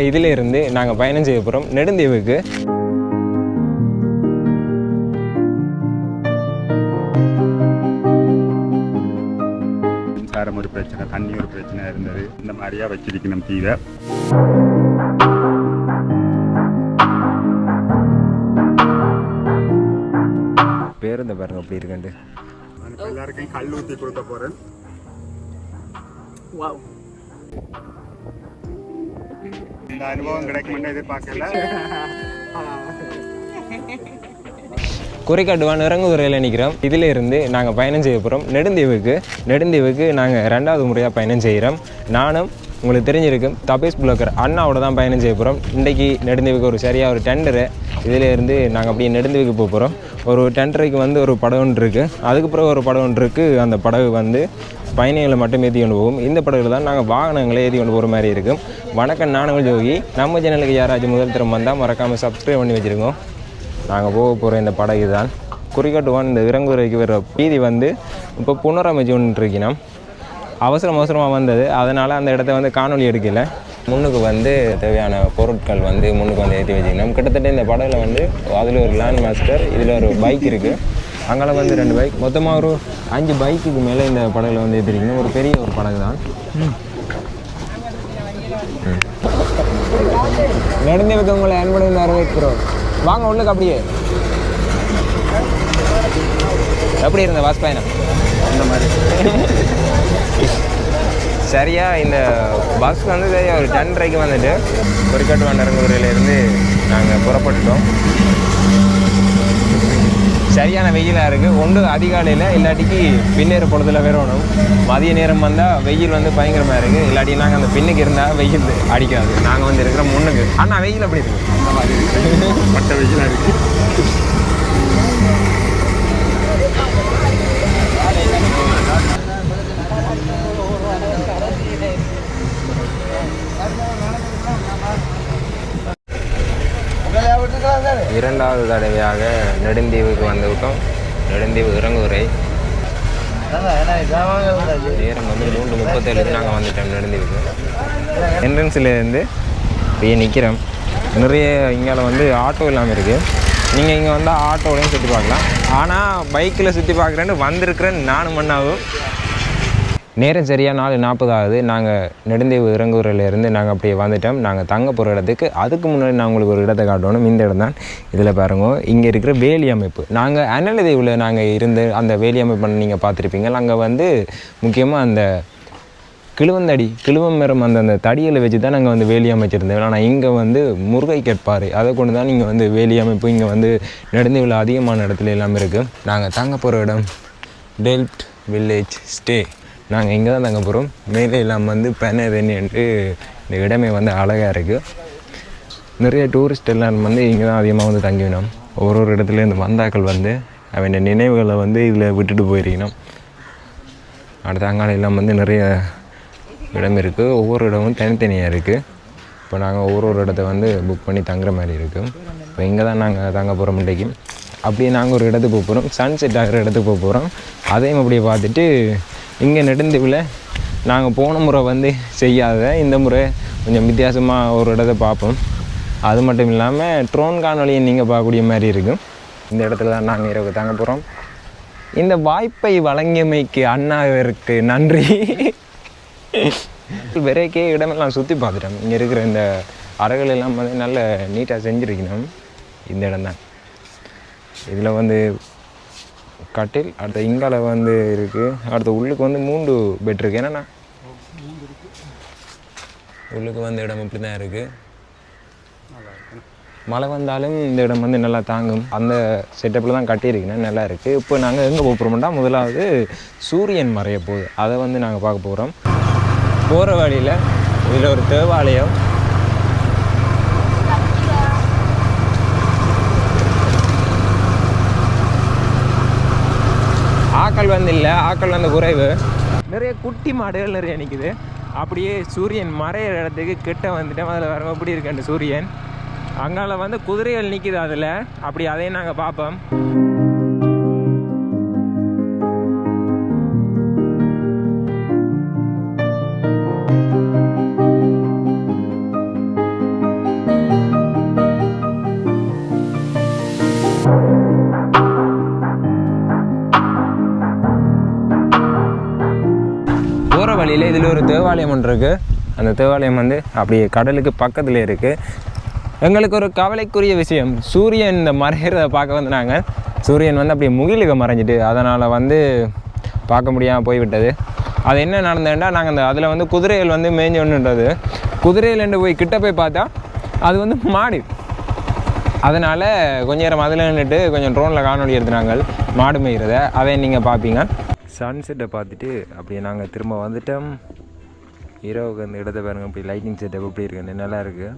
இதில் இருந்து நாங்கள் பயணம் செய்ய போகிறோம் நெடுந்தீவுக்கு. மின்சாரம் ஒரு பிரச்சனை, தண்ணி ஒரு பிரச்சனை இருந்தது. இந்த மாதிரியா வச்சிருக்கணும் தீவை. பேருந்து பாருங்க அப்படி இருக்கண்டு. எல்லாருக்கும் கல் ஊற்றி கொடுக்க போகிறேன். இந்த அனுபவம் கிடைக்கும்னு எதிர்பார்க்கல. குறிக்காட்டுவான் இறங்குதுறையில் நிற்கிறோம். இதில் இருந்து நாங்கள் பயணம் செய்ய போகிறோம் நெடுந்தீவுக்கு நாங்கள் 2வது முறையாக பயணம் செய்கிறோம். நானும் உங்களுக்கு தெரிஞ்சிருக்கும் தபேஸ் புளோக்கர் அண்ணாவோட தான் பயணம் செய்ய போகிறோம். இன்றைக்கி நெடுந்தீவுக்கு ஒரு சரியாக ஒரு டெண்டரு. இதில் இருந்து நாங்கள் அப்படியே நெடுந்தீவுக்கு போக போகிறோம். ஒரு டெண்டருக்கு வந்து ஒரு படகு ஒன்று இருக்குது, அதுக்கு பிறகு ஒரு படகு ஒன்று இருக்குது. அந்த படகு வந்து பயணிகளை மட்டும் ஏற்றி கொண்டு போகும். இந்த படகுல தான் நாங்கள் வாகனங்களை ஏற்றி கொண்டு போகிற மாதிரி இருக்கும். வணக்கம், நானுங்கள் ஜோகி. நம்ம சேனலுக்கு யாராச்சும் முதல் தரம் வந்தால் மறக்காமல் சப்ஸ்கிரைப் பண்ணி வச்சுருக்கோம். நாங்கள் போக போகிற இந்த படகு தான் குறிக்காட்டுவான். இந்த இறங்குறைக்கு வர வீதி வந்து இப்போ புனரமைச்சு கொண்டு இருக்கணும். அவசரமாக வந்தது, அதனால் அந்த இடத்த வந்து காணொலி எடுக்கலை. முன்னுக்கு வந்து தேவையான பொருட்கள் வந்து முன்னுக்கு வந்து ஏற்றி வச்சுக்கணும். கிட்டத்தட்ட இந்த படகுல வந்து அதில் ஒரு லேண்ட் மாஸ்டர், இதில் ஒரு பைக் இருக்குது, அங்கே வந்து 2 பைக், மொத்தமாக ஒரு 5 பைக்குக்கு மேலே இந்த படகுல வந்து ஏற்றிருக்கணும். ஒரு பெரிய ஒரு படகு தான். நெடுந்தீவுக்கு உங்களை அன்புடன் வரவேற்கிறோம். வாங்க உள்ளுக்கு. அப்படியே எப்படி இருந்த வாஸ் பயணம்? இந்த மாதிரி சரியாக இந்த பஸ் வந்து சரியாக ஒரு 10:30க்கு வந்துட்டு குறிக்காட்டுவான் இறங்குதுறையிலேருந்து நாங்கள் புறப்பட்டுட்டோம். சரியான வெயிலாக இருக்குது. ஒன்று அதிகாலையில், இல்லாட்டிக்கு பின்னேற பொழுதில் வரணும். மதிய நேரம் வந்தால் வெயில் வந்து பயங்கரமாக இருக்குது. இல்லாட்டி நாங்கள் அந்த பின்னுக்கு இருந்தால் வெயில் அடிக்காது. நாங்கள் வந்து இருக்கிற முன்னுக்கு. ஆனால் வெயில் அப்படி இருக்குது, அந்த மாதிரி மற்ற வெயிலாக இருக்குது. இரண்டாவது தடவையாக நெடுந்தீவுக்கு வந்துவிட்டோம். நெடுந்தீவு இறங்குதுறை. நேரம் வந்து 3:37 நாங்கள் வந்துட்டோம் நெடுந்தீவுக்கு. என்ட்ரன்ஸ்லேருந்து அப்படியே நிற்கிறோம். நிறைய இங்கே வந்து ஆட்டோ இல்லாமல் இருக்குது. நீங்கள் இங்கே வந்தால் ஆட்டோலையும் சுற்றி பார்க்கலாம். ஆனால் பைக்கில் சுற்றி பார்க்குறேன்னு வந்திருக்கிறேன் நானும் மண்ணாவும். நேரம் சரியாக 4:40 ஆகுது. நாங்கள் நெடுந்தீவு இறங்குதுறையிலேருந்து நாங்கள் அப்படியே வந்துட்டோம். நாங்கள் தங்க போகிற இடத்துக்கு. அதுக்கு முன்னாடி நான் உங்களுக்கு ஒரு இடத்தை காட்டணும். இந்த இடம் தான். இதில் பாருங்க, இங்கே இருக்கிற வேலி அமைப்பு. நாங்கள் அனலதீவில் நாங்கள் இருந்து அந்த வேலி அமைப்பு நீங்கள் பார்த்துருப்பீங்க. அங்கே வந்து முக்கியமாக அந்த கிழுவம் மரம் அந்த தடியில் வச்சு தான் நாங்கள் வந்து வேலி அமைச்சிருந்தோம். ஆனால் இங்கே வந்து முருகை கேட்பார், அதை கொண்டு தான் நீங்கள் வந்து வேலி அமைப்பு இங்கே வந்து நெடுந்தீவில் அதிகமான இடத்துல எல்லாமே இருக்குது. நாங்கள் தங்க போகிற இடம் டெல்ட் வில்லேஜ் ஸ்டே. நாங்கள் இங்கே தான் தங்க போகிறோம். மேலே எல்லாம் வந்து பெனதென்னின்ட்டு இந்த இடமே வந்து அழகாக இருக்குது. நிறைய டூரிஸ்ட் எல்லாம் வந்து இங்கே தான் அதிகமாக வந்து தங்கிவினோம். ஒரு இடத்துலேருந்து வந்தாக்கள் வந்து அவன் நினைவுகளை வந்து இதில் விட்டுட்டு போயிருக்கணும். அடுத்த அங்காள எல்லாம் வந்து நிறைய இடம் இருக்குது. ஒவ்வொரு இடமும் தனித்தனியாக இருக்குது. இப்போ நாங்கள் ஒவ்வொரு இடத்த வந்து புக் பண்ணி தங்குற மாதிரி இருக்குது. இப்போ இங்கே தான் நாங்கள் தங்க போகிறோம் இன்றைக்கு. அப்படியே நாங்கள் ஒரு இடத்துக்கு போக போகிறோம். சன்செட் ஆகிற இடத்துக்கு போக போகிறோம். அதையும் அப்படியே பார்த்துட்டு இங்கே நெடுந்தீவில் நாங்கள் போன முறை வந்து செய்யாத இந்த முறை கொஞ்சம் வித்தியாசமாக ஒரு இடத்த பார்ப்போம். அது மட்டும் இல்லாமல் ட்ரோன் காணொலியை நீங்கள் பார்க்கக்கூடிய மாதிரி இருக்கும். இந்த இடத்துல தான் நாங்கள் இரவு தங்க போகிறோம். இந்த வாய்ப்பை வழங்கியமைக்கு அண்ணாவிற்கு நன்றி. விரைக்கே இடமெல்லாம் சுற்றி பார்த்துட்டோம். இங்கே இருக்கிற இந்த அறைகள் எல்லாம் வந்து நல்ல நீட்டாக செஞ்சுருக்கணும். இந்த இடம் தான். இதில் வந்து கட்டில், அடுத்த இங்கால வந்து இருக்குது. அடுத்த உள்ளுக்கு வந்து 3 பெட் இருக்குது. என்னண்ணா உள்ளுக்கு வந்து இடம் இப்படி தான் இருக்குது. மழை வந்தாலும் இந்த இடம் வந்து நல்லா தாங்கும். அந்த செட்டப்பில் தான் கட்டியிருக்கணும். நல்லா இருக்குது. இப்போ நாங்கள் எங்கே போக போகிறோம்னா, முதலாவது சூரியன் மறைய போகுது. அதை வந்து நாங்கள் பார்க்க போகிறோம். போகிற வழியில் இதில் ஒரு தேவாலயம். ஆக்கள் வந்து இல்லை, ஆக்கள் வந்து குறைவு. நிறைய குட்டி மாடுகள் நிறைய நிற்குது. அப்படியே சூரியன் மறையிற இடத்துக்கு கிட்ட வந்துட்டோம். அதில் வர எப்படி இருக்குன்னு சூரியன். அங்கால வந்து குதிரைகள் நிற்கிது அதில். அப்படி அதையும் நாங்கள் பார்ப்போம். வழியில் இதில் ஒரு தேவாலயம் ஒன்று இருக்குது. அந்த தேவாலயம் வந்து அப்படியே கடலுக்கு பக்கத்தில் இருக்குது. எங்களுக்கு ஒரு கவலைக்குரிய விஷயம், சூரியன் இந்த மறைகிறத பார்க்க வந்து நாங்கள் சூரியன் வந்து அப்படியே முகிலுக்கு மறைஞ்சிட்டு அதனால் வந்து பார்க்க முடியாமல் போய்விட்டது. அது என்ன நடந்ததுன்னா, நாங்கள் அதில் வந்து குதிரைகள் வந்து மேய்ஞ்சி ஒன்றுன்றது, குதிரையிலேருந்து போய் கிட்ட போய் பார்த்தா அது வந்து மாடு. அதனால் கொஞ்ச நேரம் அதில் நின்றுட்டு கொஞ்சம் ட்ரோனில் காணொலி எடுத்துனாங்க மாடு மேய்கிறத. அதை நீங்கள் பார்ப்பீங்க. சன்செட்டை பார்த்துட்டு அப்படியே நாங்கள் திரும்ப வந்துட்டோம். இரவுக்கு அந்த இடத்த பாருங்க, அப்படி லைட்டிங் செட்டப் எப்படி இருக்குன்னு நல்லா இருக்குது.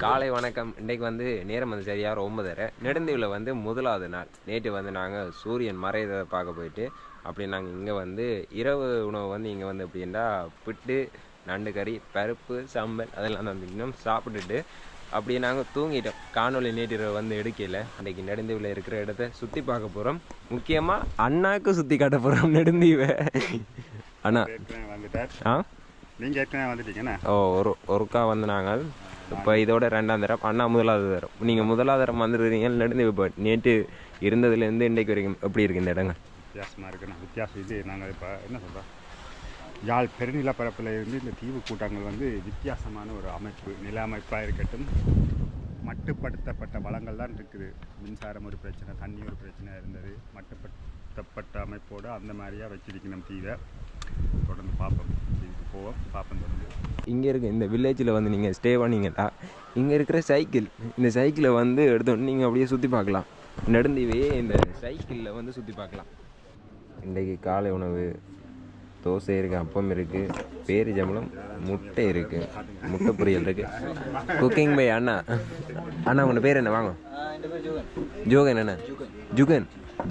காலை வணக்கம். இன்றைக்கு வந்து நேரம் வந்து சரியாக 9:30. நெடுந்தீவில் வந்து முதலாவது நாள். நேற்று வந்து நாங்கள் சூரியன் மறையதை பார்க்க போயிட்டு அப்படி நாங்கள் இங்கே வந்து இரவு உணவு வந்து இங்கே வந்து எப்படின்னா பிட்டு, நண்டு கறி, பருப்பு, சம்பல் அதெல்லாம் வந்து இன்னும் சாப்பிட்டுட்டு அப்படியே நாங்கள் தூங்கிட்டோம். காணொலி நேற்று வந்து எடுக்கல. அன்றைக்கி நெடுந்தீவில் இருக்கிற இடத்த சுற்றி பார்க்க போகிறோம். முக்கியமாக அண்ணாவுக்கு சுற்றி காட்ட போகிறோம் நெடுந்தீவை. அண்ணா நீங்கள் ஏற்கனவே வந்துட்டீங்கண்ணா? ஒருக்கா வந்து நாங்கள் இப்போ இதோட 2ஆம் தரம், அண்ணா முதலாவது தரம். நீங்கள் முதலாவது தரம் வந்துருக்கீங்க நெடுந்தீவு. இப்போ நேற்று இருந்ததுலேருந்து இன்றைக்கு வரைக்கும் எப்படி இருக்குது இந்த இடங்க? வித்தியாசமாக இருக்குண்ணா. வித்தியாசம் இது நாங்கள் இப்போ என்ன சொல்கிறோம், யாழ் பெருநிலப்பரப்பில் இருந்து இந்த தீவு கூட்டங்கள் வந்து வித்தியாசமான ஒரு அமைப்பு, நில அமைப்பாக இருக்கட்டும், மட்டுப்படுத்தப்பட்ட வளங்கள் தான் இருக்குது. மின்சாரம் ஒரு பிரச்சனை, தண்ணி ஒரு பிரச்சனை இருந்தது. மட்டுப்படுத்தப்பட்ட அமைப்போடு அந்த மாதிரியாக வச்சிருக்கணும் தீவை. தொடர்ந்து பார்ப்போம், தீவுக்கு போவோம், பார்ப்போம் தொடர்ந்து. இங்கே இருக்க இந்த வில்லேஜில் வந்து நீங்கள் ஸ்டே பண்ணிங்கன்னா இங்கே இருக்கிற சைக்கிள், இந்த சைக்கிளை வந்து எடுத்தோன்னு நீங்கள் அப்படியே சுற்றி பார்க்கலாம். நெடுந்தீவே இந்த சைக்கிளில் வந்து சுற்றி பார்க்கலாம். இன்றைக்கு காலை உணவு தோசை இருக்குது, அப்பம் இருக்குது, பேரிஜம்பளம், முட்டை இருக்குது, முட்டை பொரியல் இருக்குது. குக்கிங் பை அண்ணா. அண்ணா உங்கள் பேர் என்ன? வாங்க. ஜோகன் அண்ணா.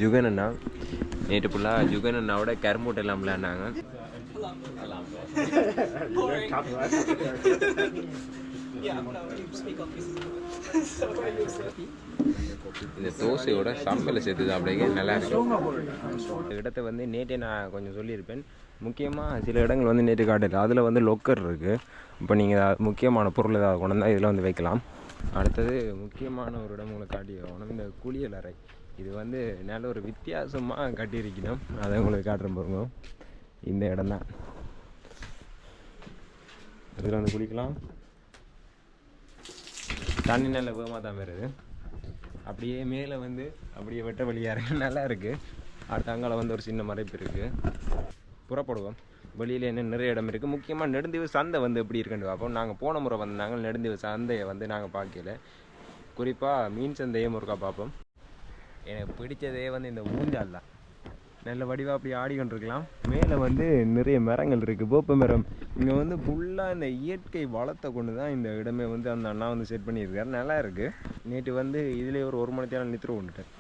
ஜுகன் அண்ணா. நேற்று ஃபுல்லாக ஜுகன் அண்ணாவோட கரும்பூட்டை எல்லாம் விளையாண்டாங்க. இந்த தோசையோட சம்பளை சேர்த்து அப்படிங்க நல்லா இருக்கும். இந்த இடத்த வந்து நேற்றே நான் கொஞ்சம் சொல்லியிருப்பேன். முக்கியமாக சில இடங்கள் வந்து நேற்று காட்டல, அதில் வந்து லொக்கர் இருக்குது. இப்போ நீங்கள் முக்கியமான பொருள் ஏதாவது கொண்டு வந்தால் இதில் வந்து வைக்கலாம். அடுத்தது முக்கியமான ஒரு இடம் உங்களுக்கு காட்டிக்கணும், இந்த குளியல் அறை. இது வந்து நல்ல ஒரு வித்தியாசமாக கட்டியிருக்கணும். அதை உங்களுக்கு காட்டுறேன் பாருங்க. இந்த இடம் தான், இதில் வந்து குளிக்கலாம். தண்ணி நல்ல வேகமாக தான் வருது. அப்படியே மேலே வந்து அப்படியே வெட்ட வழியாக இருக்குது, நல்லா இருக்குது. அடுத்த அங்கால வந்து ஒரு சின்ன மறைப்பு இருக்குது. புறப்படுவோம். வெளியில் என்ன நிறைய இடம் இருக்குது. முக்கியமாக நெடுந்தீவு சந்தை வந்து எப்படி இருக்குன்னு பார்ப்போம். நாங்கள் போன முறை வந்து நாங்கள் நெடுந்தீவு சந்தையை வந்து நாங்கள் பார்க்கல. குறிப்பாக மீன் சந்தையும் ஒருக்கா பார்ப்போம். எனக்கு பிடிச்சதே வந்து இந்த ஊஞ்சால் தான். நல்ல வடிவாக அப்படி ஆடிக்கொண்டிருக்கலாம். மேலே வந்து நிறைய மரங்கள் இருக்குது, வேப்ப மரம். இங்கே வந்து ஃபுல்லாக இந்த இயற்கை வளத்தை கொண்டு தான் இந்த இடமே வந்து அந்த அண்ணா வந்து செட் பண்ணியிருக்காரு. நல்லா இருக்குது. நேற்று வந்து இதிலே ஒரு மணி நேரம் நித்திர கொண்டுட்டேன்.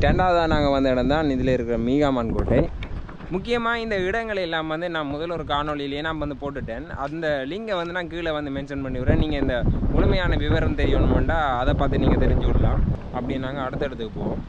2ஆவதாக நாங்கள் வந்த இடம் தான் இதில் இருக்கிற மீகாமான் கோட்டை. முக்கியமாக இந்த இடங்கள் எல்லாம் வந்து நான் முதல் ஒரு காணொலியிலேயே நான் வந்து போட்டுட்டேன். அந்த லிங்கை வந்து நான் கீழே வந்து மென்ஷன் பண்ணி விடுறேன். நீங்கள் இந்த முழுமையான விவரம் தெரியணுமெண்டா அதை பார்த்து நீங்கள் தெரிஞ்சு விடலாம். அப்படி நாங்கள் அடுத்த இடத்துக்கு போவோம்.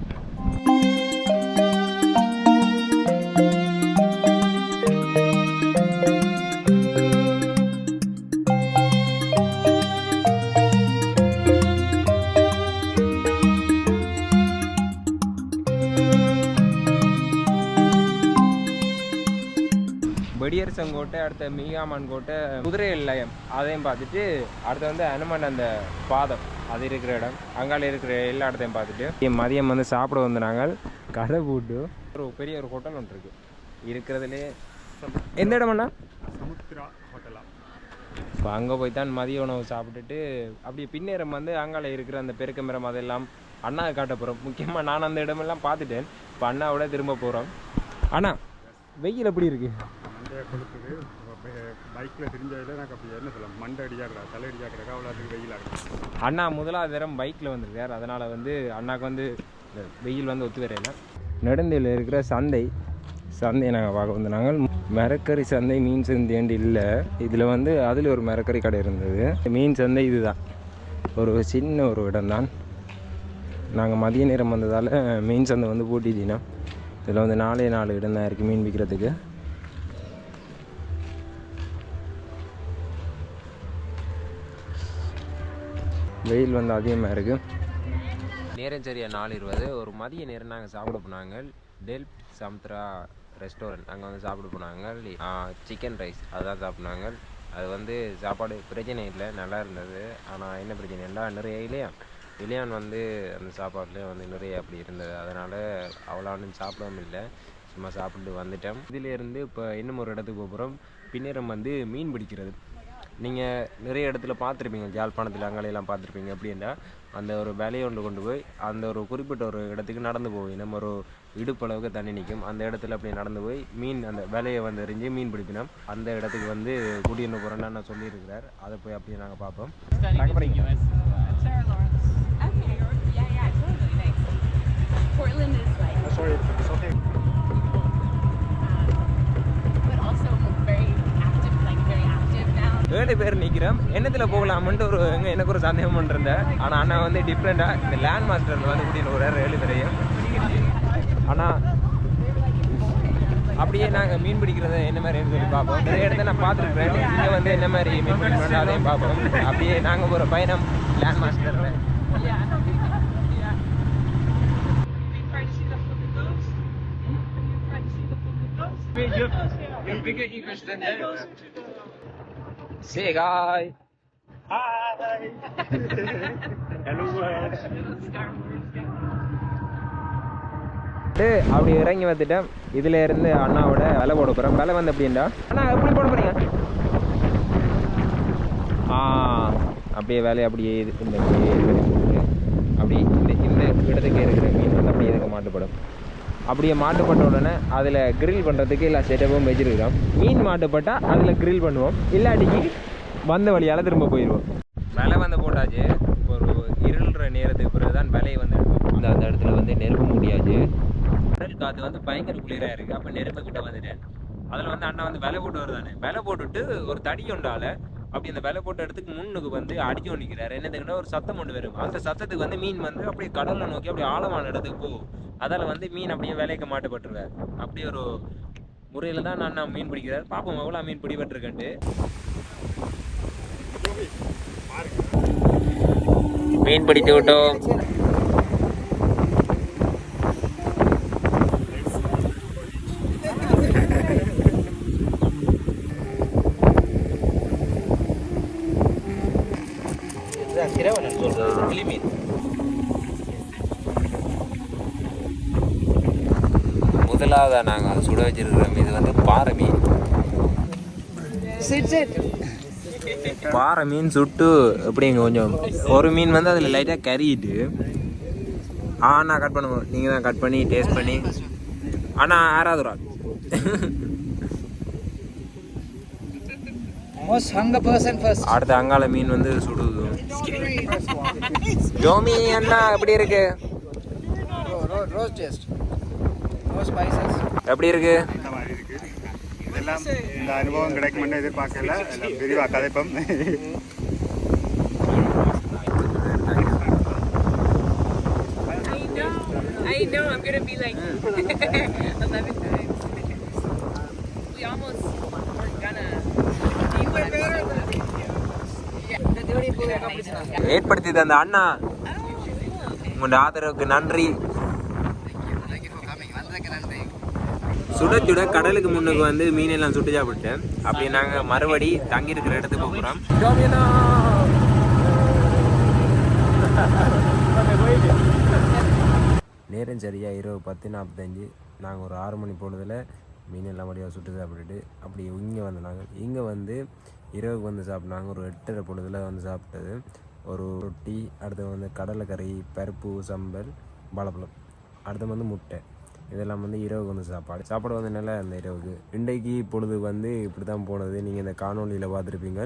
வெடியரசங்கோட்டை, அடுத்த மீகாமான் கோட்டை, குதிரை நிலையம் அதையும் பார்த்துட்டு அடுத்து வந்து அனுமன் அந்த பாதம் அது இருக்கிற இடம், அங்கால இருக்கிற எல்லா இடத்தையும் பார்த்துட்டு மதியம் வந்து சாப்பிட வந்து நாங்கள் கடை போட்டு ஒரு பெரிய ஒரு ஹோட்டல் ஒன்று இருக்குது இருக்கிறதுலே. எந்த இடம்னா சமுத்திரா ஹோட்டலா. இப்போ அங்கே போய் தான் மதிய உணவு சாப்பிட்டுட்டு அப்படியே பின்னேறம் வந்து அங்கால இருக்கிற அந்த பெருக்க மரம் அதெல்லாம் அண்ணாவை காட்ட போகிறோம். முக்கியமாக நான் அந்த இடமெல்லாம் பார்த்துட்டேன். இப்போ அண்ணாவோட திரும்ப போகிறோம். அண்ணா வெயில் எப்படி இருக்குது? கொடுக்குது பைக்கில் தெரிஞ்சதில் எனக்கு அப்படி என்ன சொல்ல மண்டை அடியாக்குறா, தலை அடியாக்குறா, அவ்வளோத்துக்கு வெயிலாக. அண்ணா முதலாவது தரம் பைக்கில் வந்துருக்கார். அதனால் வந்து அண்ணாக்கு வந்து வெயில் வந்து ஒத்து வரையில. நெடுந்தீவில் இருக்கிற சந்தையை நாங்கள் பார்க்க வந்து நாங்கள் மரக்கறி சந்தை, மீன் சந்தைண்டு இல்லை. இதில் வந்து அதில் ஒரு மரக்கறி கடை இருந்தது. மீன் சந்தை இதுதான், ஒரு சின்ன ஒரு இடம் தான். நாங்கள் மதிய நேரம் வந்ததால் மீன் சந்தை வந்து பூட்டிட்டீங்கன்னா இதில் வந்து 4 இடம் தான் இருக்குது மீன் விற்கிறதுக்கு. வெயில் வந்து அதிகமாக இருக்குது. நேரம் சரியா 4:20 ஒரு மதிய நேரம் நாங்கள் சாப்பிட போனாங்க. டெல்ப்ட் சமுத்ரா ரெஸ்டாரண்ட் அங்கே வந்து சாப்பிட போனாங்க. சிக்கன் ரைஸ் அதான் சாப்பிட்னாங்க. அது வந்து சாப்பாடு பிரச்சனை இல்லை, நல்லா இருந்தது. ஆனால் என்ன பிரச்சனைன்னா நிறைய இளையான் வந்து அந்த சாப்பாட்டில் வந்து நிறைய அப்படி இருந்தது. அதனால் அவ்வளோ ஒன்றும் சாப்பிடவும் இல்லை, சும்மா சாப்பிட்டு வந்துட்டோம். இதிலேருந்து இப்போ இன்னும் ஒரு இடத்துக்கு போகிறோம். பின்னேரம் வந்து மீன் பிடிக்கிறது. நீங்கள் நிறைய இடத்துல பார்த்துருப்பீங்க, யாழ்ப்பாணத்தில் அங்கெல்லாம் பார்த்துருப்பீங்க. எப்படின்னா அந்த ஒரு வேலையை கொண்டு போய் அந்த ஒரு குறிப்பிட்ட ஒரு இடத்துக்கு நடந்து போய் நம்ம ஒரு இடுப்பளவுக்கு தண்ணி நிற்கும், அந்த இடத்துல அப்படி நடந்து போய் மீன் அந்த வேலையை வந்து எறிஞ்சு மீன் பிடிப்பினோம். அந்த இடத்துக்கு வந்து கூட்டின்னு போகிறேன்னு நான் சொல்லியிருக்கிறார். அதை போய் அப்படியே நாங்கள் பார்ப்போம். Portland is like, Sorry, it's okay. but also very active, like very active now. 7 பேர் நிற்கிறோம். என்னத்தில் போகலாமன்ட்டு எனக்கு ஒரு சந்தேகம் பண்ணிருந்தேன். ஆனால் அண்ணா வந்து டிஃப்ரெண்ட்டாக இந்த லேண்ட் மாஸ்டர் வந்து கூட்டின்னு ஒரு 7 பேரையும். ஆனால் அப்படியே நாங்கள் மீன் பிடிக்கிறத என்ன மாதிரின்னு சொல்லி பார்ப்போம். நிறைய இடத்த நான் பார்த்துருக்குறேன். இங்கே வந்து என்ன மாதிரி மீன் பிடிக்கணும் அதையும் பார்ப்போம். அப்படியே நாங்கள் ஒரு பயணம் land மாஸ்டரில். You're bigger English than that. Say hi. Hi. Hello. அப்படி இறங்கி வந்துட்டேன். இதுல இருந்து அண்ணாவோட விலை போட போகிறேன். விலை வந்து அப்படின்டா அண்ணா எப்படி போட போறீங்க? அப்படியே வேலையை அப்படியே இந்த அப்படி இந்த இடத்துக்கு இருக்கிற மீன் வந்து அப்படியே இதுக்கு மாட்டுப்படும். அப்படியே மாட்டுப்பட்ட உடனே அதில் கிரில் பண்ணுறதுக்கு எல்லா செட்டப்பும் வச்சுருக்கிறோம். மீன் மாட்டுப்பட்டால் அதில் கிரில் பண்ணுவோம், இல்லாட்டிக்கு வந்த வழியால் திரும்ப போயிடுவோம். விலை வந்து போட்டாச்சு. ஒரு இருள்ற நேரத்துக்கு பிறகு தான் விலையை வந்து எடுப்போம். அந்த இடத்துல வந்து நெருப்பு முடியாச்சு. கடல் காற்று வந்து பயங்கர குளிராக இருக்குது. அப்போ நெருப்பு கிட்ட வந்துட்டேன். அதில் வந்து அண்ணா வந்து விலை போட்டு வருதானே, விலை போட்டுட்டு ஒரு தடி கொண்டால அப்படி அந்த விலை போட்ட இடத்துக்கு முன்னுக்கு வந்து அடிச்சு நிற்கிறாரு. என்னதுக்குன்னா ஒரு சத்தம் ஒன்று வரும். அந்த சத்தத்துக்கு வந்து மீன் வந்து அப்படியே கடலை நோக்கி அப்படியே ஆழமான இடத்துக்கு போகும். அதில் வந்து மீன் அப்படியே விலைக்கு மாட்டுப்பட்டுருவார். அப்படி ஒரு முறையில் தான் நான் மீன் பிடிக்கிறார். பார்ப்போம் எவ்வளோ மீன் பிடிபட்டுருக்கேன்ட்டு. மீன் பிடித்து விட்டோம். முதலாவதாக நாங்கள் சுட வச்சிருக்கிறோம். இது வந்து பாறை மீன். பாறை மீன் சுட்டு எப்படிங்க கொஞ்சம் ஒரு மீன் வந்து அதில் லைட்டாக கறிட்டு நான் கட் பண்ணுவோம். நீங்கள் தான் கட் பண்ணி டேஸ்ட் பண்ணி. ஆனால் ஆறாவது ஒரு ஆள் அடுத்த அங்கால மீன் வந்து சுடுது. ஜோமி அண்ணா எப்படி இருக்கு? எப்படி இருக்கு? இந்த மாதிரி இருக்கு. இதெல்லாம் இந்த அனுபவம் கிடைக்கும்னு எதிர்பார்க்கல. எல்லாம் விரிவா கதைப்போம். I know I'm gonna be like 11 times. We almost were gonna. You were better than ஏற்படுத்தி தந்த அண்ணா உங்களோட ஆதரவுக்கு நன்றி. சுட சுட கடலுக்கு முன்னுக்கு வந்து மீனெல்லாம் சுட்டு சாப்பிட்டேன். அப்படியே நாங்கள் மறுபடி தங்கி இருக்கிற இடத்துக்கு போகிறோம். நேரம் சரியாக இரவு 10:45. நாங்கள் ஒரு 6 மணி போனதில் மீன் எல்லாம் மடியாக சுட்டு சாப்பிட்டுட்டு அப்படி இங்கே வந்தாங்க. இங்கே வந்து இரவுக்கு வந்து சாப்பிட்னாங்க. ஒரு 8:30 பொழுதில் வந்து சாப்பிட்டது. ஒரு ரொட்டி, அடுத்து வந்து கடலைக்கறி, பருப்பு, சம்பல், வாழைப்பழம், அடுத்து வந்து முட்டை. இதெல்லாம் வந்து இரவுக்கு வந்து சாப்பாடு வந்து நல்லா அந்த இரவுக்கு. இன்றைக்கு பொழுது வந்து இப்படி தான் போனது. நீங்கள் இந்த காணொலியில் பார்த்துருப்பீங்க.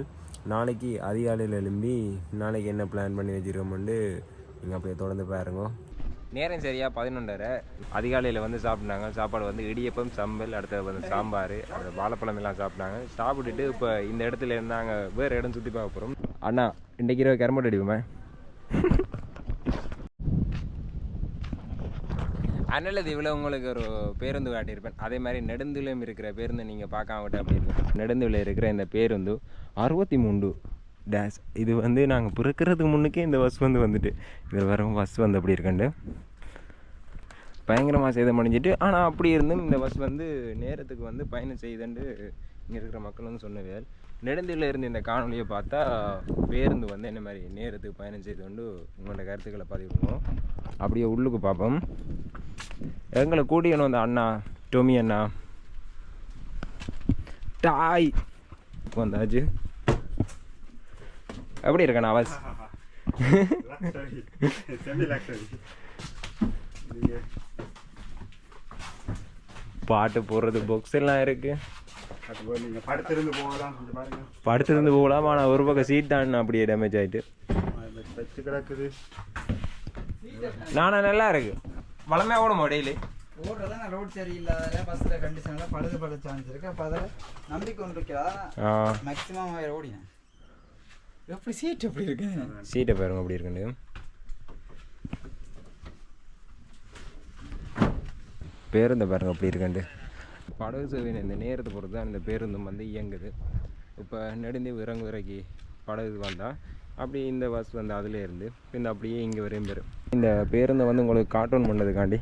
நாளைக்கு அதிகாலையில் எழும்பி நாளைக்கு என்ன பிளான் பண்ணி வச்சுருக்கோம்னு நீங்கள் அப்படியே தொடர்ந்து பாருங்க. நேரம் சரியாக 11:30. அதிகாலையில் வந்து சாப்பிட்டாங்க. சாப்பாடு வந்து இடியப்பம், சம்பல், அடுத்தது வந்து சாம்பார், அடுத்த வாழைப்பழம் எல்லாம் சாப்பிட்டாங்க. சாப்பிட்டுட்டு இப்போ இந்த இடத்துல இருந்தாங்க. வேறு இடம் சுற்றி பார்க்க போகிறோம். அண்ணா இன்றைக்கு இரவு கரும்பட்டு அடிப்போமே. அண்ணலதீவில் உங்களுக்கு ஒரு பேருந்து காட்டியிருப்பேன். அதே மாதிரி நெடுந்துலையும் இருக்கிற பேருந்து நீங்கள் பார்க்காம விட்டு அப்படி இருக்கும். நெடுந்துவில் இருக்கிற இந்த பேருந்து 63 டேஷ் இது வந்து நாங்கள் பிறக்கிறதுக்கு முன்னுக்கே இந்த பஸ் வந்துட்டு இதில் வர பஸ் அப்படி இருக்கண்டு பயங்கரமாக சேதம் அடைஞ்சிட்டு. ஆனால் அப்படி இருந்தும் இந்த பஸ் நேரத்துக்கு பயணம் செய்யுதுண்டு இங்கே இருக்கிற மக்கள் சொன்னவே. நெடுந்தீவில் இருந்து இந்த காணொலியை பார்த்தா பேருந்து என்ன மாதிரி நேரத்துக்கு பயணம் செய்து கொண்டு உங்களோட கருத்துக்களை பதிவிடுவோம். அப்படியே உள்ளுக்கு பார்ப்போம். எங்களை கூட்டியணும் அந்த அண்ணா டொமி அண்ணா டாய் வந்தாச்சு. எப்படி இருக்கண்ணா பஸ்? பாட்டு போடுறது பாக்ஸ் எல்லாம் இருக்கு. படுத்திருந்து போகலாம். ஆனால் ஒரு பக்கம் சீட் தான் அப்படியே டேமேஜ் ஆகிட்டு கிடக்குது. நானா நல்லா இருக்கு. வளமையாக ஓடுமா டெய்லி? ஓடுறதா ரோட் சரியில்லாத பஸ்ஸில் கண்டிஷனில் பழுது சான்ஸ் இருக்கு. அப்போ அதில் நம்பிக்கை ஒன்று இருக்கிறதா மேக்ஸிமம் ஓடினேன். எப்படி சீட் எப்படி இருக்கு? சீட்டை பாருங்க அப்படி இருக்குன்னு. பேருந்து பாருங்க அப்படி இருக்குண்டு. படகு சேவை இந்த நேரத்தை பொறுத்து தான் இந்த பேருந்து இயங்குது. இப்போ நெடுந்தீவு இறங்குவரைக்கு படகு வந்தால் அப்படி இந்த பஸ் அதில் இருந்து இந்த அப்படியே இங்கே வரையும் பெறும். இந்த பேருந்தை உங்களுக்கு கார்ட்டூன் பண்ணதுக்காண்டி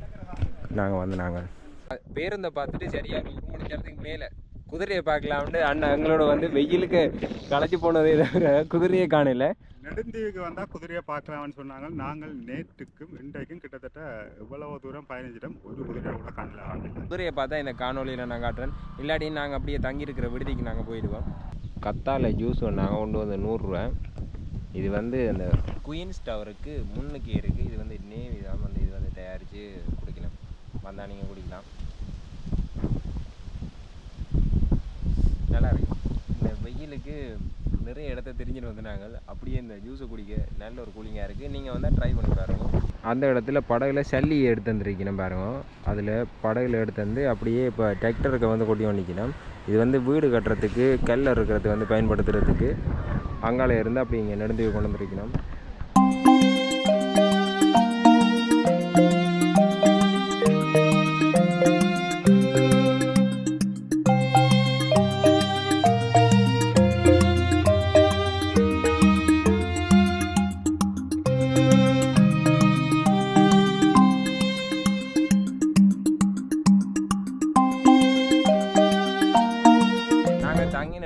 நாங்கள் பேருந்தை பார்த்துட்டு சரியாக 1 மணி நேரத்துக்கு மேலே குதிரையை பார்க்கலாம்னு அண்ணா எங்களோட வெயிலுக்கு களைச்சி போனதே தவிர குதிரையை காணல. நெடுந்தீவுக்கு வந்தால் குதிரையை பார்க்கலாம்னு சொன்னாங்க. நாங்கள் நேற்றுக்கும் இன்றைக்கும் கிட்டத்தட்ட எவ்வளவு தூரம் பயணிச்சிட்டோம், ஒரு குதிரையை கூட காணல. குதிரையை பார்த்தா இந்த காணொலியில் நான் காட்டுறேன். இல்லாட்டி நாங்கள் அப்படியே தங்கியிருக்கிற விடுதிக்கு நாங்கள் போயிடுவோம். கத்தாழை ஜூஸ் நாங்கள் கொண்டு 100 ரூபா. இது அந்த குயின்ஸ் டவருக்கு முன்னுக்கு இருக்குது. இது நேவி தான் இது தயாரித்து குடிக்கணும். வந்தால் நீங்கள் குடிக்கலாம். நல்லா இருக்கு. இந்த வெயிலுக்கு நிறைய இடத்த தெரிஞ்சுட்டு நாங்கள் அப்படியே இந்த ஜூஸை குடிக்க நல்ல ஒரு கூலிங்காக இருக்குது. நீங்கள் ட்ரை பண்ணி பாருங்க. அந்த இடத்துல படகுல சல்லி எடுத்து வந்துருக்கணும் பாருங்க. அதில் படகுல எடுத்து அப்படியே இப்போ டிராக்டருக்கு கொட்டி வண்டிக்கணும். இது வீடு கட்டுறதுக்கு கல் இருக்கிறது பயன்படுத்துறதுக்கு அங்கால இருந்து அப்படி இங்கே நெடுந்தீவு கொண்டு வந்துருக்கணும்.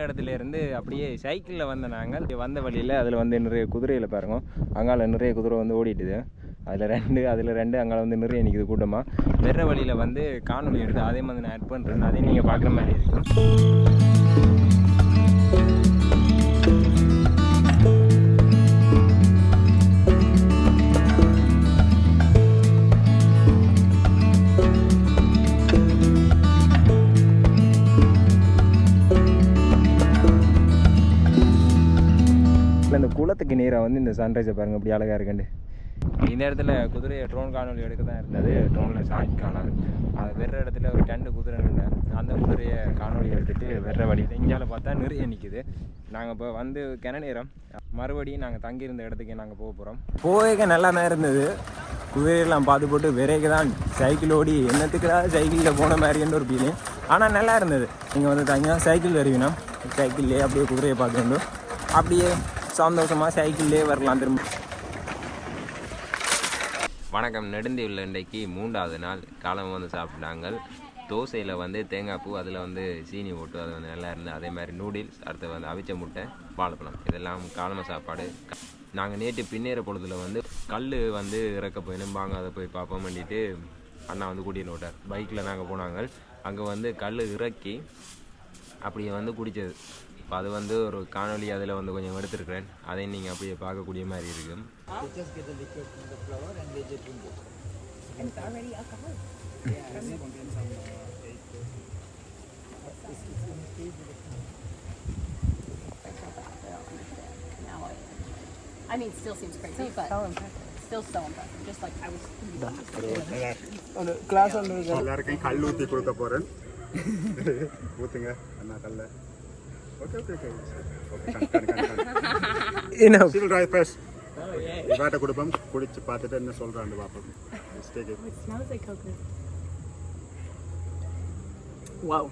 இடத்துலேருந்து அப்படியே சைக்கிளில் நாங்கள் வந்த வழியில் அதில் நிறைய குதிரையில் பாருங்க. அங்கால நிறைய குதிரை ஓடிட்டுது. அதில் ரெண்டு அங்கே நிறைய நிற்குது கூட்டமாக. வேற வழியில் காணொலி எடுத்து அதே மாதிரி நான் ஆட் பண்ணுறேன். அதையும் நீங்கள் பார்க்குற மாதிரி இருக்கும். இந்த குளத்துக்கு நேராக இந்த சன்ரைஸை பாருங்கள் அப்படி அழகாக இருக்குண்டு. இந்த இடத்துல குதிரையை ட்ரோன் காணொலி எடுக்க தான் இருந்தது. ட்ரோனில் சாட்சி காணாது. அது வேற இடத்துல ஒரு 2 குதிரை நின்று அந்த குதிரையை காணொலி எடுத்துகிட்டு வேற வழியில் இங்கால பார்த்தா நிறைய நிற்கிது. நாங்கள் இப்போ கிண நேரம் மறுபடியும் நாங்கள் தங்கியிருந்த இடத்துக்கு நாங்கள் போக போகிறோம். போக நல்லா தான் இருந்தது. குதிரையெல்லாம் பார்த்து போட்டு விரைக்கு தான் சைக்கிள் ஓடி என்னத்துக்குலாம் சைக்கிளில் போன மாதிரின்னு ஒரு ஃபீலிங். ஆனால் நல்லா இருந்தது. நீங்கள் தங்கினா சைக்கிள் வருவீங்கன்னா சைக்கிள்லேயே அப்படியே குதிரையை பார்த்துக்கொண்டு அப்படியே சந்தோஷமாக சைக்கிள்லேயே வரலாம் திரும்ப. வணக்கம். நெடுந்தீவில் இன்றைக்கு 3வது நாள் காலம் சாப்பிட்டாங்க. தோசையில் தேங்காய் பூ, அதில் சீனி போட்டு அது நல்லா இருந்து. அதே மாதிரி நூடுல்ஸ், அடுத்து அவிச்ச முட்டை, வாழைப்பழம், இதெல்லாம் காலம சாப்பாடு. நாங்கள் நேற்று பின்னேற பொழுதுல கல் இறக்க போயிடும். வாங்க அதை போய் பார்ப்போம் பண்ணிட்டு அண்ணா கூட்டிகிட்டு விட்டார். பைக்கில் நாங்கள் போனாங்க. அங்கே கல் இறக்கி அப்படியே குடித்தது. இப்போ அது ஒரு காணொலி அதில் கொஞ்சம் எடுத்துருக்கிறேன். அதையும் நீங்கள் அப்படியே பார்க்கக்கூடிய மாதிரி இருக்கும். I mean, still seems crazy, but still so impressive. Just like I was. எல்லாருக்கும் கல் ஊற்றி கொடுக்க போகிறேன். ஊற்றுங்க அண்ணா கல்ல. Okay. Still dry first. இவாட்ட கொடுப்போம். குடிச்சு பார்த்துட்டு என்ன சொல்கிறான்னு பார்ப்போம். It smells like coconut. Whoa.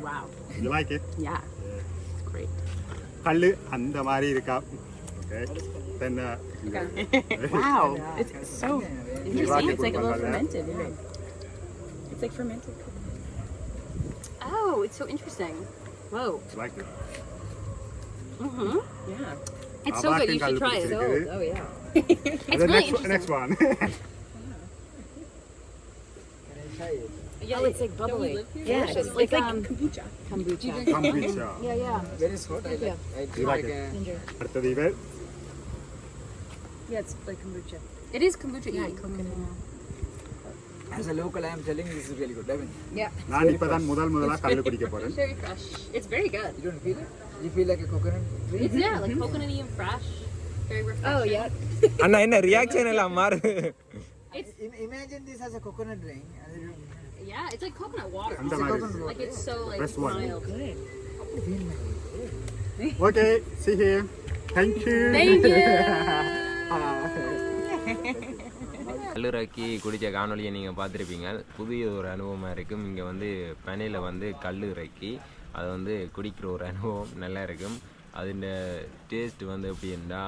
Wow. You like it? Yeah. It's great. கல் அந்த மாதிரி இருக்கா. Okay then Wow. It's so interesting. It's like a little fermented. It's like fermented. Oh, it's so interesting. Whoa. like it. Mm-hmm. Yeah. It's so Abakan good. You should kallu try it. pidichirukku. Oh yeah. And It's then really interesting. next one. Yeah, it's like bubbly. Yeah, it's like kombucha. Kombucha. Kombucha. Yeah, yeah. Very hot. I like. I You drink like like it? அடுத்தது இவர் Yeah, it's like kombucha. It is kombucha. Yeah, coconut. as a local, I am telling you, this is really good. I mean, Yeah. நான் இப்பதான் முதல்ல கல்லு குடிக்க போறேன். It's very fresh. It's very good. you don't feel it? You feel like a coconut? It's like coconutty and fresh. Very refreshing. Oh yeah. அண்ணா என்ன reaction எல்லாம் மாறு. Imagine this as a coconut drink. And you Yeah, it's like coconut water. அந்த மாதிரி. Like it's so like Best one. mild. Okay, see here. Thank you. Thank you. கல்லுராக்கி குடித்த காணொலியை நீங்கள் பார்த்துருப்பீங்க. புதிய ஒரு அனுபவமாக இருக்கும். இங்கே வந்து பனையில் வந்து கல்லுராக்கி அது வந்து குடிக்கிற ஒரு அனுபவம் நல்லா இருக்கும். அதோட டேஸ்ட் வந்து எப்படின்னா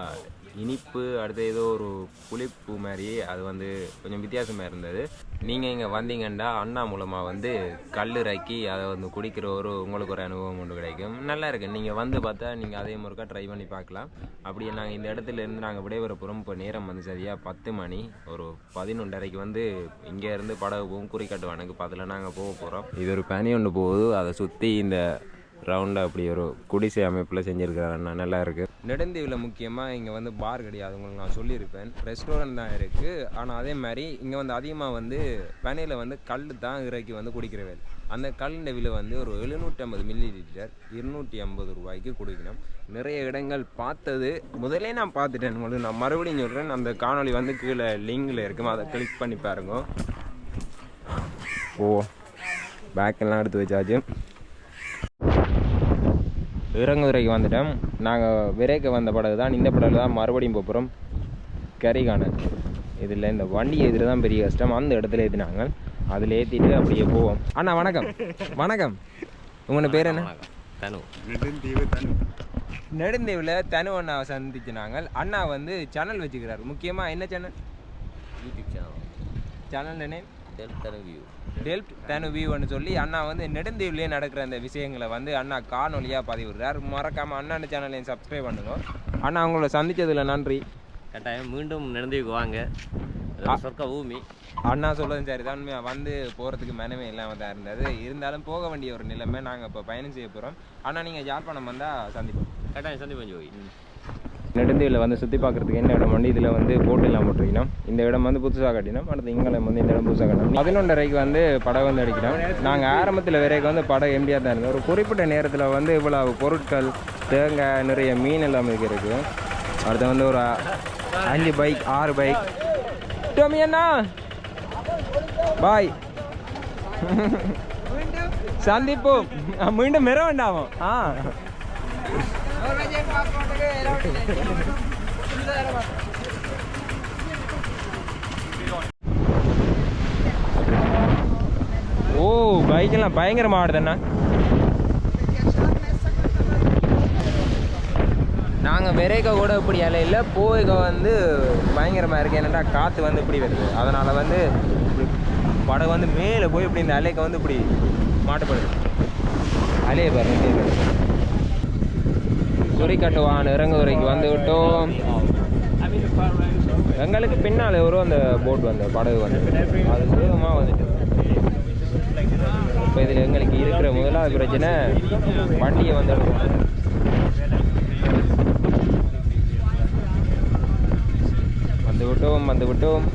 இனிப்பு, அடுத்து ஏதோ ஒரு புளிப்பு மாதிரி, அது வந்து கொஞ்சம் வித்தியாசமாக இருந்தது. நீங்கள் இங்கே வந்தீங்கன்னா அண்ணா மூலமாக வந்து கல்லுராக்கி அதை வந்து குடிக்கிற உங்களுக்கு ஒரு அனுபவம் ஒன்று கிடைக்கும். நல்லா இருக்கு. நீங்கள் வந்து பார்த்தா நீங்கள் அதே முறைக்கா ட்ரை பண்ணி பார்க்கலாம். அப்படியே நாங்கள் இந்த இடத்துல இருந்து நாங்கள் விடைபெற போகிறோம். இப்போ நேரம் வந்து சரியாக 10 மணி. ஒரு 11:30 வந்து இங்கே இருந்து படகு போகும் குறிக்கட்டுவானுக்கு. அதில் நாங்கள் போக போகிறோம். இது ஒரு பனி ஒன்று போகுது. அதை சுற்றி இந்த ரவுண்டாக அப்படி ஒரு குடிசை அமைப்பில் செஞ்சுருக்காருண்ணா. நல்லா இருக்குது. நெடுந்தீவில் முக்கியமாக இங்கே வந்து பார் கிடையாது, உங்களுக்கு நான் சொல்லியிருப்பேன். ரெஸ்டாரண்ட் தான் இருக்குது. ஆனால் அதே மாதிரி இங்கே வந்து அதிகமாக வந்து பனையில் வந்து கல் தான் இறக்கி வந்து குடிக்கிறவேன். அந்த கல்லுண்ட விலை வந்து ஒரு 750 மில்லி லிட்டர் 250 ரூபாய்க்கு குடிக்கணும். நிறைய இடங்கள் பார்த்தது முதலே நான் பார்த்துட்டேன். உங்களுக்கு நான் மறுபடியும் சொல்கிறேன். அந்த காணொலி வந்து கீழே லிங்கில் இருக்கும், அதை கிளிக் பண்ணி பாருங்க. பேக்கெல்லாம் எடுத்து வச்சாச்சு. இறங்குதுறைக்கு வந்துட்டோம். நாங்கள் விரைக்க வந்த படகு தான். இந்த படகு தான் மறுபடியும் போகிறோம் கரிகான. இதில் இந்த வண்டி ஏற்றிட்டு தான் பெரிய கஷ்டம். அந்த இடத்துல ஏற்றினாங்க. அதில் ஏற்றிட்டு அப்படியே போவோம். அண்ணா வணக்கம். வணக்கம். உங்களோட பேர் என்ன? தனு. நெடுந்தீவில் தனு அண்ணாவை சந்திச்சு நாங்கள். அண்ணா வந்து சேனல் வச்சுக்கிறார். முக்கியமாக என்ன channel? YouTube channel. Channel name தனு வியூ. டெல்ட் தனு வியூன்னு சொல்லி அண்ணா வந்து நெடுந்தீவுலேயே நடக்கிற அந்த விஷயங்களை வந்து அண்ணா காணொலியாக பதிவிடுறார். மறக்காமல் அண்ணாண்ட சேனலையும் சப்ஸ்கிரைப் பண்ணுங்க. அண்ணா அவங்கள சந்தித்ததில் நன்றி. கட்டாயம் மீண்டும் நெடுந்தீவுக்கு வாங்க. சொர்க்க பூமி. அண்ணா சொல்கிறதும் சரி தான். வந்து போகிறதுக்கு மனமே இல்லாமல் தான் இருந்தது. இருந்தாலும் போக வேண்டிய ஒரு நிலைமை. நாங்கள் இப்போ பயணம் செய்ய போகிறோம். ஆனால் நீங்கள் யாழ்ப்பாணம் வந்தால் சந்திப்போம். கட்டாயம் சந்திப்போம் ஜோதி. நெடுந்தீவில் வந்து சுற்றி பார்க்குறதுக்கு என்ன இடம் வந்து இதில் வந்து போட்டு எல்லாம் போட்டிருக்கணும். இந்த இடம் வந்து புதுசாக கட்டினோம். அடுத்து இங்கே வந்து இந்த இடம் புதுசாக கட்டணும். 11:30 வந்து படகு வந்து அடிக்கணும். நாங்கள் ஆரம்பத்தில் வரைக்கும் வந்து படகு எம்டியாக தான் இருந்தோம். ஒரு குறிப்பிட்ட நேரத்தில் வந்து இவ்வளவு பொருட்கள், தேங்காய், நிறைய மீன் எல்லாம் இருக்குது. அடுத்து வந்து ஒரு 5 பைக் 6 பைக். டோமி அண்ணா பாய். சந்திப்போம். மீண்டும் மிர வேண்டாமோ? பைக்கெல்லாம் பயங்கரமாக ஆடுதுண்ணா. நாங்கள் விரைக்க கூட இப்படி இலையில போய்க வந்து பயங்கரமாக இருக்குது. என்னென்னா காற்று வந்து இப்படி வருது. அதனால் வந்து படகு வந்து மேலே போய் இப்படி இந்த அலைக்கு வந்து இப்படி மாட்டுப்படுது. அலையை பாருங்க. குறிக்கட்டுவான் இறங்குதுறைக்கு வந்து விட்டோம். எங்களுக்கு பின்னால் வரும் அந்த போட் வந்து படகு வந்து அது வேகமாக வந்துட்டு. இப்போ இதில் எங்களுக்கு இருக்கிற முதலாவது பிரச்சனை வண்டியை வந்து வந்து விட்டோம்.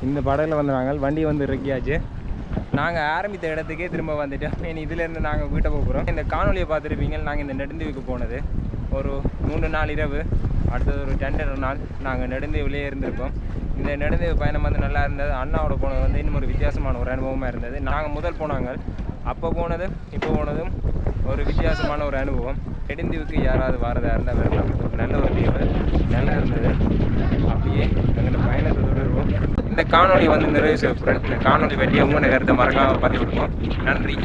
இந்த படகுல வந்து நாங்கள் வண்டி வந்து இறக்கியாச்சு. நாங்கள் ஆரம்பித்த இடத்துக்கே திரும்ப வந்துட்டோம். இதிலேருந்து நாங்கள் வீட்டை போகிறோம். இந்த காணொலியை பார்த்துருப்பீங்க. நாங்கள் இந்த நெடுந்தீவுக்கு போனது ஒரு 3 நாள் இரவு. அடுத்தது ஒரு 2 நாள் நாங்கள் நெடுந்தீவுலேயே இருந்திருப்போம். இந்த நெடுந்தீவு பயணம் வந்து நல்லா இருந்தது. அண்ணாவோட போனது வந்து இன்னும் ஒரு வித்தியாசமான ஒரு அனுபவமாக இருந்தது. நாங்கள் முதல் போனாங்க. அப்போ போனதும் இப்போ போனதும் ஒரு வித்தியாசமான ஒரு அனுபவம். நெடுந்தீவுக்கு யாராவது வரதா இருந்தால் வரலாம். நல்ல ஒரு தீவு, நல்லா இருந்தது. அப்படியே எங்களோட பயணத்தை தொடருவோம். இந்த காணொலி வந்து நிறைவு செய்யப்படுறேன். இந்த காணொலி பற்றிய உங்களோட கருத்தை மறக்காமல் பதிவிடுவோம். நன்றி.